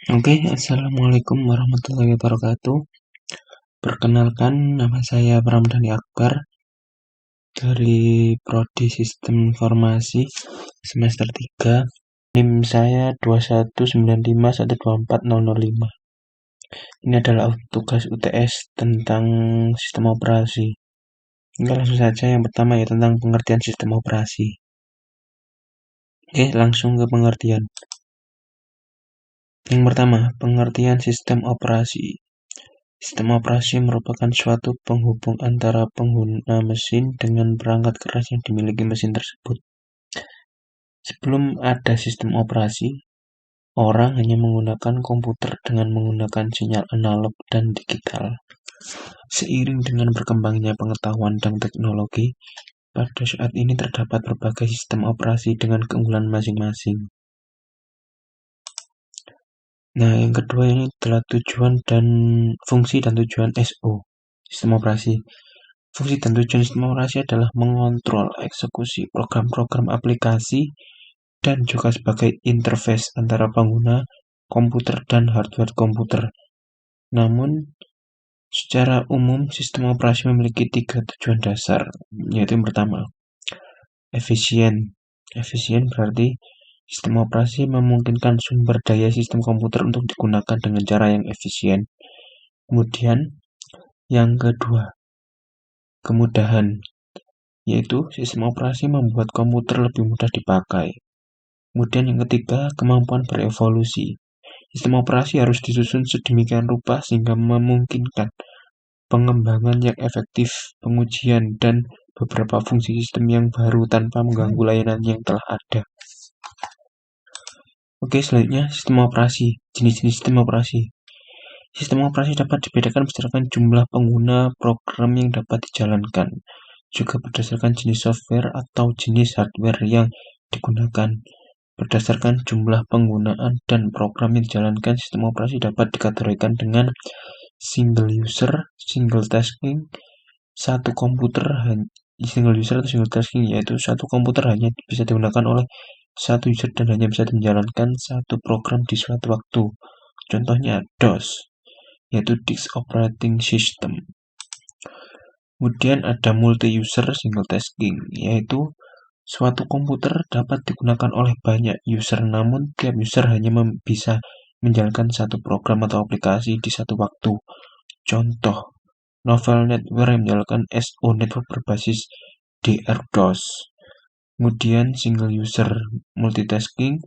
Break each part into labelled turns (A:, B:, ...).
A: Oke, Assalamualaikum warahmatullahi wabarakatuh. Perkenalkan, nama saya Pramdhani Akbar dari Prodi Sistem Informasi semester 3. NIM saya 21951240005. Ini adalah tugas UTS tentang sistem operasi. Ini langsung saja yang pertama ya tentang pengertian sistem operasi. Oke, langsung ke pengertian. Yang pertama, pengertian sistem operasi. Sistem operasi merupakan suatu penghubung antara pengguna mesin dengan perangkat keras yang dimiliki mesin tersebut. Sebelum ada sistem operasi, orang hanya menggunakan komputer dengan menggunakan sinyal analog dan digital. Seiring dengan berkembangnya pengetahuan dan teknologi, pada saat ini terdapat berbagai sistem operasi dengan keunggulan masing-masing. Nah, yang kedua ini adalah tujuan dan fungsi dan tujuan SO, sistem operasi. Fungsi dan tujuan sistem operasi adalah mengontrol eksekusi program-program aplikasi dan juga sebagai interface antara pengguna komputer dan hardware komputer. Namun, secara umum sistem operasi memiliki 3 tujuan dasar, yaitu yang pertama, efisien. Efisien berarti sistem operasi memungkinkan sumber daya sistem komputer untuk digunakan dengan cara yang efisien. Kemudian, yang kedua, kemudahan, yaitu sistem operasi membuat komputer lebih mudah dipakai. Kemudian yang ketiga, kemampuan berevolusi. Sistem operasi harus disusun sedemikian rupa sehingga memungkinkan pengembangan yang efektif, pengujian, dan beberapa fungsi sistem yang baru tanpa mengganggu layanan yang telah ada. Oke, selanjutnya sistem operasi. Jenis-jenis sistem operasi. Sistem operasi dapat dibedakan berdasarkan jumlah pengguna program yang dapat dijalankan, juga berdasarkan jenis software atau jenis hardware yang digunakan. Berdasarkan jumlah penggunaan dan program yang dijalankan, sistem operasi dapat dikategorikan dengan single user, single tasking, satu komputer single user atau single tasking, yaitu satu komputer hanya bisa digunakan oleh satu user dan hanya bisa menjalankan satu program di suatu waktu. Contohnya DOS, yaitu Disk Operating System. Kemudian ada multi-user single tasking, yaitu suatu komputer dapat digunakan oleh banyak user, namun tiap user hanya bisa menjalankan satu program atau aplikasi di satu waktu. Contoh, Novel Network yang menjalankan SO Network berbasis DR-DOS. Kemudian single user multitasking,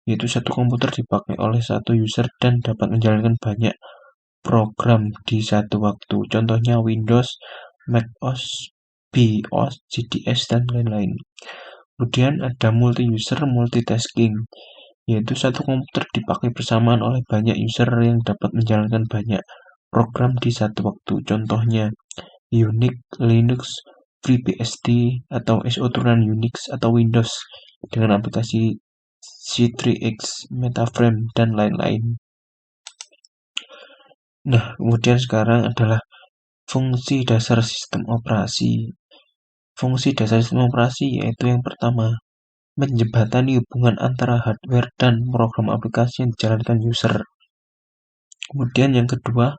A: yaitu satu komputer dipakai oleh satu user dan dapat menjalankan banyak program di satu waktu. Contohnya Windows, macOS, BIOS, GDS, dan lain-lain. Kemudian ada multi-user multitasking, yaitu satu komputer dipakai bersamaan oleh banyak user yang dapat menjalankan banyak program di satu waktu. Contohnya Unix, Linux, FreeBSD, atau SO turunan Unix atau Windows dengan aplikasi C3X, MetaFrame, dan lain-lain. Nah, kemudian sekarang adalah fungsi dasar sistem operasi. Fungsi dasar sistem operasi yaitu yang pertama, menjembatani hubungan antara hardware dan program aplikasi yang dijalankan user. Kemudian yang kedua,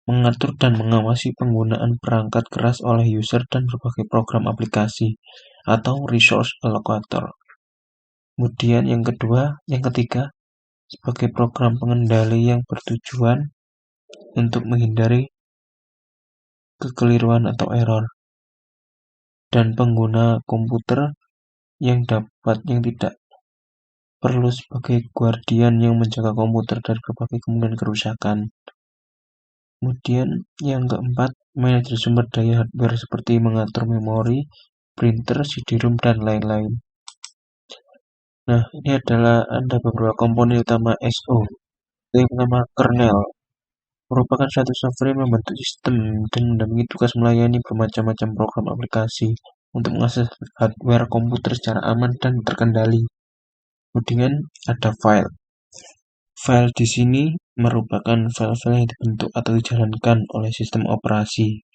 A: mengatur dan mengawasi penggunaan perangkat keras oleh user dan berbagai program aplikasi atau resource allocator. Kemudian yang ketiga, sebagai program pengendali yang bertujuan untuk menghindari kekeliruan atau error. Dan pengguna komputer yang tidak perlu sebagai guardian yang menjaga komputer dari berbagai kemungkinan kerusakan. Kemudian yang keempat, manajer sumber daya hardware seperti mengatur memori, printer, CD-ROM, dan lain-lain. Nah, ini ada beberapa komponen utama SO. Yang pertama, kernel. Merupakan suatu software yang membentuk sistem dan mendampingi tugas melayani bermacam-macam program aplikasi untuk mengakses hardware komputer secara aman dan terkendali. Kemudian ada file. File di sini merupakan file-file yang dibentuk atau dijalankan oleh sistem operasi.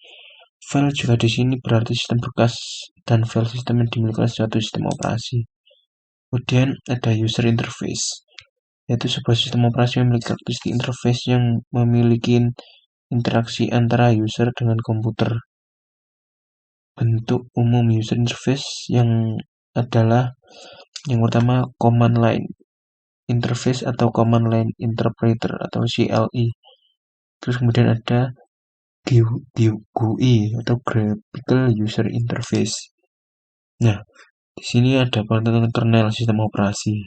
A: File juga di sini berarti sistem berkas dan file sistem yang dimiliki oleh suatu sistem operasi. Kemudian ada user interface. yaitu sebuah sistem operasi yang memiliki karakteristik interface yang memiliki interaksi antara user dengan komputer. Bentuk umum user interface yang adalah yang pertama command line interface atau command line interpreter atau CLI. Terus kemudian ada GUI atau graphical user interface. Nah, di sini ada pengertian kernel sistem operasi.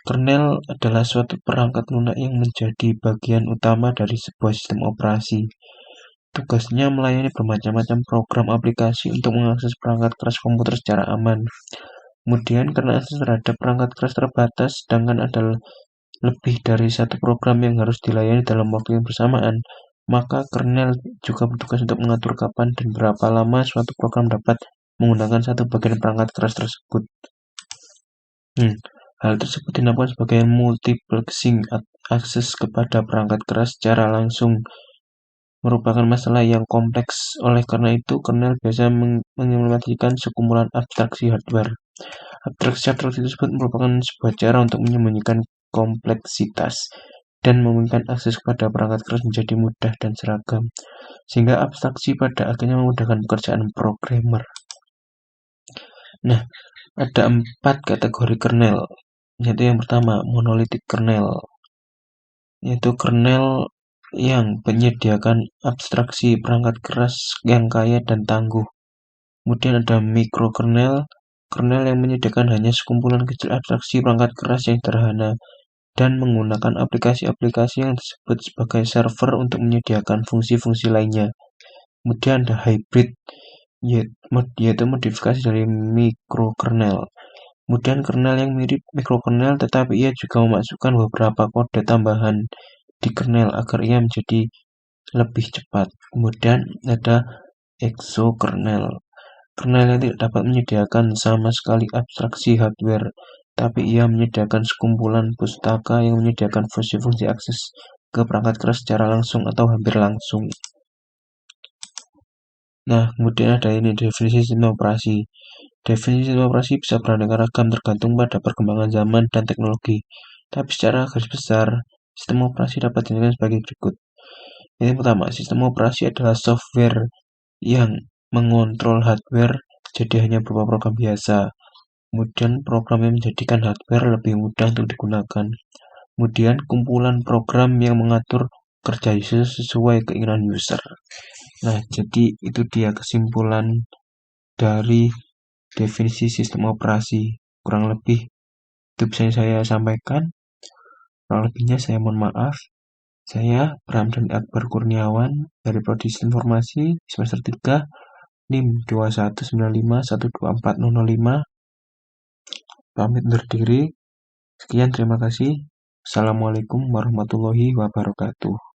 A: Kernel adalah suatu perangkat lunak yang menjadi bagian utama dari sebuah sistem operasi. Tugasnya melayani bermacam-macam program aplikasi untuk mengakses perangkat keras komputer secara aman. Kemudian karena akses terhadap perangkat keras terbatas, sedangkan ada lebih dari satu program yang harus dilayani dalam waktu yang bersamaan, maka kernel juga bertugas untuk mengatur kapan dan berapa lama suatu program dapat menggunakan satu bagian perangkat keras tersebut. Hal tersebut dinamakan sebagai multiplexing. Akses kepada perangkat keras secara langsung merupakan masalah yang kompleks. Oleh karena itu, kernel biasa mengimplementasikan sekumpulan abstraksi hardware. Abstraksi tersebut merupakan sebuah cara untuk menyembunyikan kompleksitas dan memungkinkan akses kepada perangkat keras menjadi mudah dan seragam, sehingga abstraksi pada akhirnya memudahkan pekerjaan programmer. Nah, ada 4 kategori kernel, yaitu yang pertama monolithic kernel, yaitu kernel yang menyediakan abstraksi perangkat keras yang kaya dan tangguh. Kemudian ada microkernel, kernel yang menyediakan hanya sekumpulan kecil abstraksi perangkat keras yang sederhana dan menggunakan aplikasi-aplikasi yang disebut sebagai server untuk menyediakan fungsi-fungsi lainnya. Kemudian ada hybrid, yaitu modifikasi dari microkernel. Kemudian kernel yang mirip microkernel, tetapi ia juga memasukkan beberapa kode tambahan di kernel agar ia menjadi lebih cepat. Kemudian ada exokernel, kernel yang tidak dapat menyediakan sama sekali abstraksi hardware, tapi ia menyediakan sekumpulan pustaka yang menyediakan fungsi-fungsi akses ke perangkat keras secara langsung atau hampir langsung. Nah, kemudian ada ini definisi sistem operasi. Definisi sistem operasi bisa beraneka ragam tergantung pada perkembangan zaman dan teknologi. Tapi secara garis besar, sistem operasi dapat dijelaskan sebagai berikut. Yang pertama, sistem operasi adalah software yang mengontrol hardware, jadi hanya berupa program biasa. Kemudian program yang menjadikan hardware lebih mudah untuk digunakan. Kemudian kumpulan program yang mengatur kerja user sesuai keinginan user. Nah, jadi itu dia kesimpulan dari definisi sistem operasi. Kurang lebih itu bisa saya sampaikan. Kurang lebihnya saya mohon maaf. Saya Bramdan Akbar Kurniawan dari Prodi Informasi semester 3 NIM 219512405. Pamit undur diri. Sekian, terima kasih. Assalamualaikum warahmatullahi wabarakatuh.